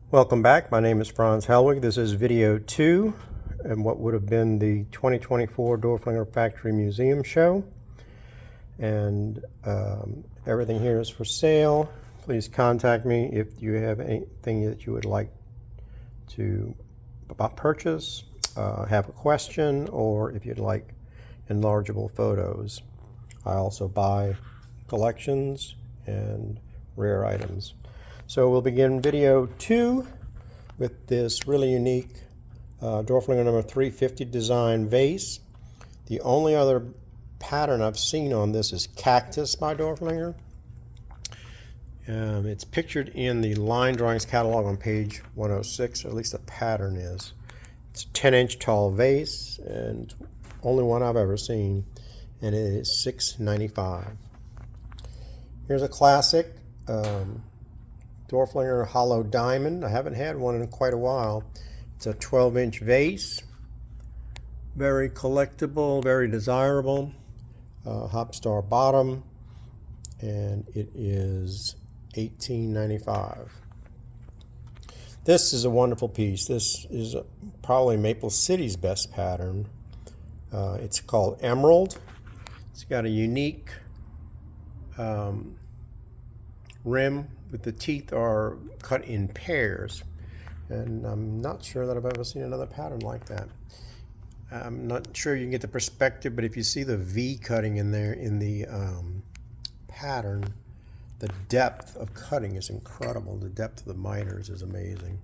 Welcome back. My name is Franz Helwig. This is video 2 and what would have been the 2024 Dorflinger Factory Museum show. And everything here is for sale. Please contact me if you have anything that you would like to purchase, have a question, or if you'd like enlargeable photos. I also buy collections and rare items. So we'll begin video 2 with this really unique Dorflinger number 350 design vase. The only other pattern I've seen on this is Cactus by Dorflinger. It's pictured in the line drawings catalog on page 106, or at least the pattern is. It's a 10-inch tall vase, and only one I've ever seen, and it is $6.95. Here's a classic Dorflinger hollow diamond. I haven't had one in quite a while. It's a 12-inch vase. Very collectible, very desirable. Hopstar bottom, and it is $18.95. This is a wonderful piece. This is probably Maple City's best pattern. It's called Emerald. It's got a unique rim with the teeth are cut in pairs, and I'm not sure that I've ever seen another pattern like that. I'm not sure you can get the perspective, but if you see the V cutting in there in the pattern, the depth of cutting is incredible. The depth of the miters is amazing.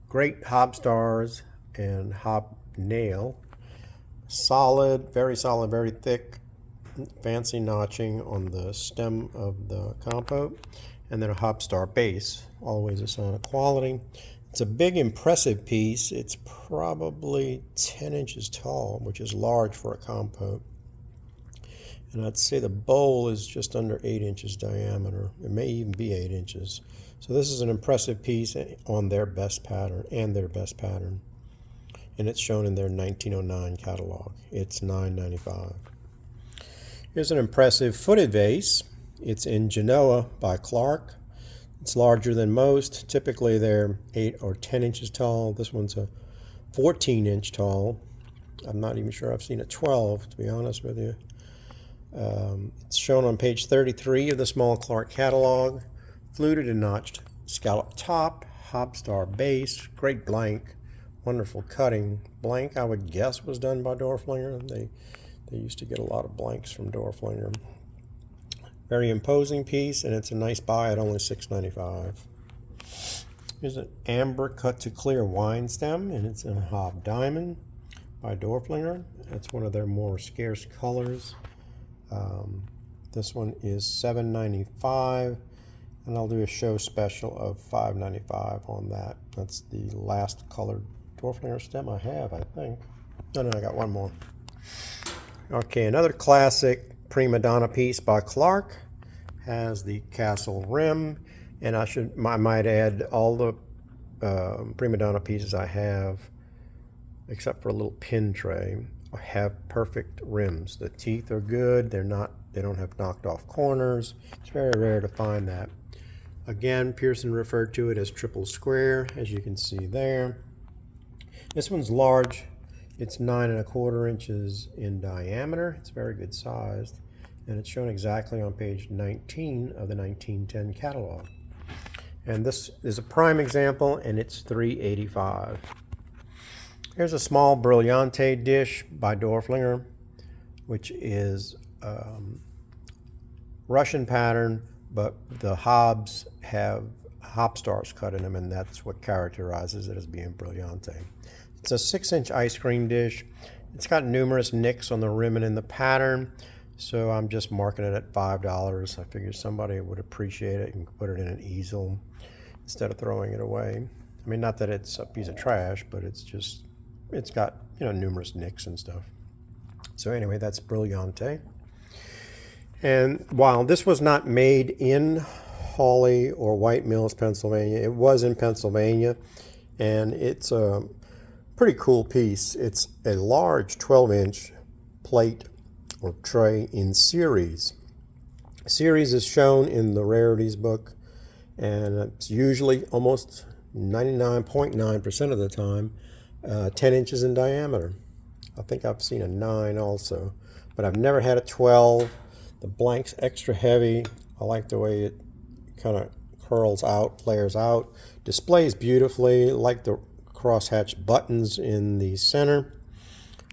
Great hobstars and hobnail. Solid, very thick, fancy notching on the stem of the compote, and then a hopstar base, always a sign of quality. It's a big, impressive piece. It's probably 10 inches tall, which is large for a compote. And I'd say the bowl is just under 8 inches diameter. It may even be 8 inches. So this is an impressive piece on their best pattern, and it's shown in their 1909 catalog. It's $9.95. Here's an impressive footed vase. It's in Genoa by Clark. It's larger than most. Typically they're 8 or 10 inches tall. This one's a 14-inch tall. I'm not even sure I've seen a 12, to be honest with you. It's shown on page 33 of the small Clark catalog. Fluted and notched scallop top, hopstar base, great blank, wonderful cutting. Blank, I would guess, was done by Dorflinger. They used to get a lot of blanks from Dorflinger. Very imposing piece, and it's a nice buy at only $6.95. Here's an amber cut to clear wine stem, and it's in a hob diamond by Dorflinger. It's one of their more scarce colors. This one is $7.95, and I'll do a show special of $5.95 on that. That's the last colored Dorflinger stem I have, I think. No, I got one more. Okay, another classic prima donna piece by Clark. Has the castle rim, and I might add all the prima donna pieces I have, except for a little pin tray, have perfect rims. The teeth are good. They don't have knocked off corners. It's very rare to find that. Again, Pearson referred to it as triple square, as you can see there. This one's large. It's 9¼ inches in diameter. It's very good sized, and it's shown exactly on page 19 of the 1910 catalog. And this is a prime example, and it's $3.85. Here's a small Brilliante dish by Dorflinger, which is Russian pattern, but the hobs have hopstars cut in them, and that's what characterizes it as being Brilliante. It's a 6-inch ice cream dish. It's got numerous nicks on the rim and in the pattern, so I'm just marking it at $5. I figured somebody would appreciate it and put it in an easel instead of throwing it away. I mean, not that it's a piece of trash, but it's got, numerous nicks and stuff. So anyway, that's Brilliante. And while this was not made in Hawley or White Mills, Pennsylvania, it was in Pennsylvania, and it's a pretty cool piece. It's a large 12-inch plate or tray in series. Series is shown in the rarities book, and it's usually almost 99.9% of the time, 10 inches in diameter. I think I've seen a 9 also, but I've never had a 12. The blank's extra heavy. I like the way it kind of curls out, flares out, displays beautifully. Like the crosshatch buttons in the center,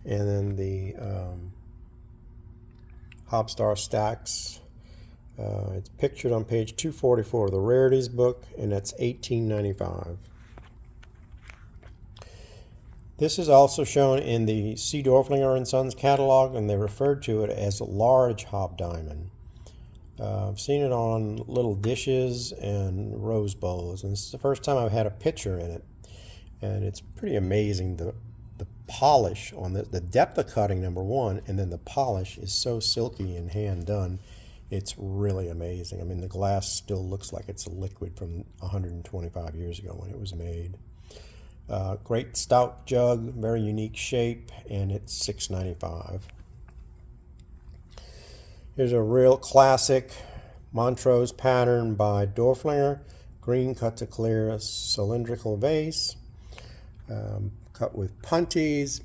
and then the Hobstar stacks. It's pictured on page 244 of the Rarities book, and that's $18.95. This is also shown in the C. Dorflinger and Sons catalog, and they referred to it as a large hob diamond. I've seen it on little dishes and rose bowls, and this is the first time I've had a picture in it. And it's pretty amazing, the polish on the depth of cutting, number one, and then the polish is so silky and hand done. It's really amazing. I mean, the glass still looks like it's a liquid from 125 years ago when it was made. Great stout jug, very unique shape, and it's $6.95. Here's a real classic Montrose pattern by Dorflinger. Green cut to clear cylindrical vase, cut with punties,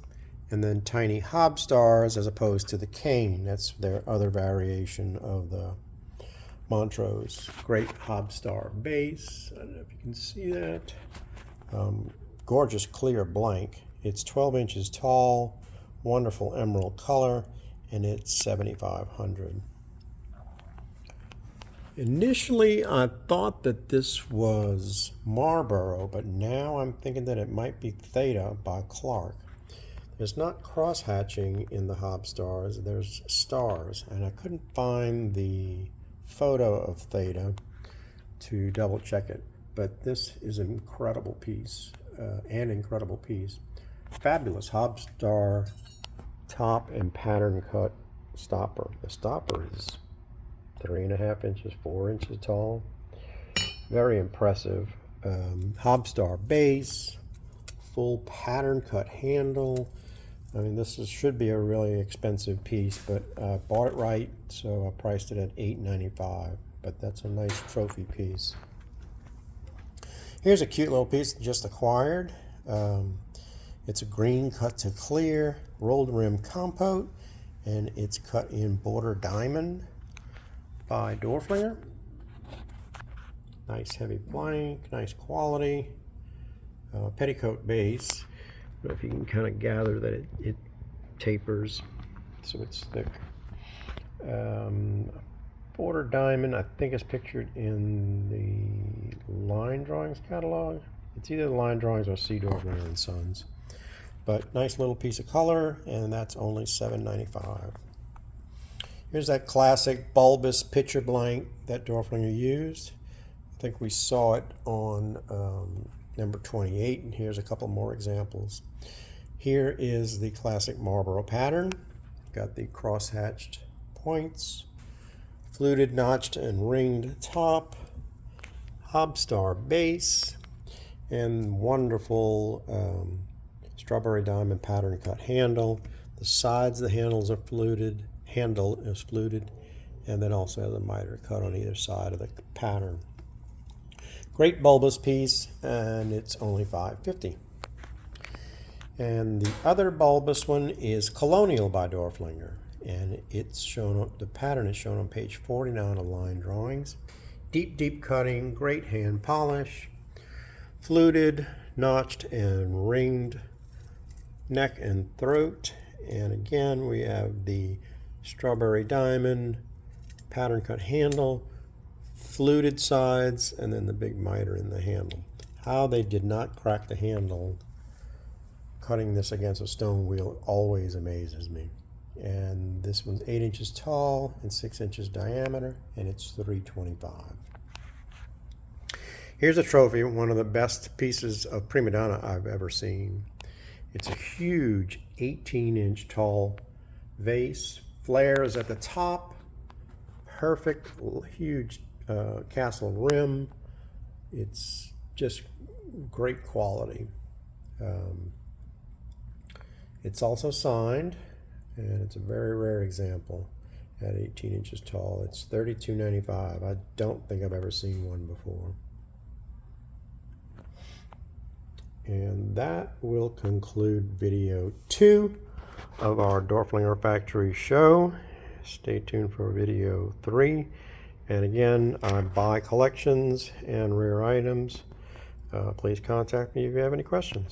and then tiny Hobstars as opposed to the cane. That's their other variation of the Montrose. Great Hobstar base. I don't know if you can see that. Gorgeous clear blank. It's 12 inches tall, wonderful emerald color, and it's $7,500. Initially, I thought that this was Marlboro, but now I'm thinking that it might be Theta by Clark. There's not cross-hatching in the Hobstars, there's stars, and I couldn't find the photo of Theta to double check it, but this is an incredible piece, Fabulous Hobstar top and pattern cut stopper. The stopper is 3.5 inches, 4 inches tall. Very impressive. Hobstar base, full pattern cut handle. I mean, this should be a really expensive piece, but I bought it right, so I priced it at $8.95. But that's a nice trophy piece. Here's a cute little piece just acquired. It's a green cut to clear rolled rim compote, and it's cut in border diamond by Dorflinger. Nice heavy blank, nice quality. Petticoat base. I don't know if you can kind of gather that it tapers, so it's thick. Border diamond, I think, is pictured in the line drawings catalog. It's either the line drawings or C. Dorflinger and Sons. But nice little piece of color, and that's only $7.95. Here's that classic bulbous picture blank that Dorflinger used. I think we saw it on number 28, and here's a couple more examples. Here is the classic Marlboro pattern. Got the cross-hatched points, fluted, notched, and ringed top, Hobstar base, and wonderful strawberry diamond pattern cut handle. The sides of the handle is fluted, and then also has a miter cut on either side of the pattern. Great bulbous piece, and it's only $5.50. And the other bulbous one is Colonial by Dorflinger, and it's shown. The pattern is shown on page 49 of line drawings. Deep cutting, great hand polish, fluted, notched, and ringed neck and throat. And again, we have the strawberry diamond pattern cut handle, fluted sides, and then the big miter in the handle. How they did not crack the handle cutting this against a stone wheel always amazes me. And this one's 8 inches tall and 6 inches diameter, and it's $3.25. Here's a trophy, one of the best pieces of prima donna I've ever seen. It's a huge 18-inch tall vase, flares at the top, perfect, huge castle rim. It's just great quality. It's also signed, and it's a very rare example at 18 inches tall. It's $32.95. I don't think I've ever seen one before. And that will conclude video 2 of our Dorflinger Factory show. Stay tuned for video 3. And again, I buy collections and rare items. Please contact me if you have any questions.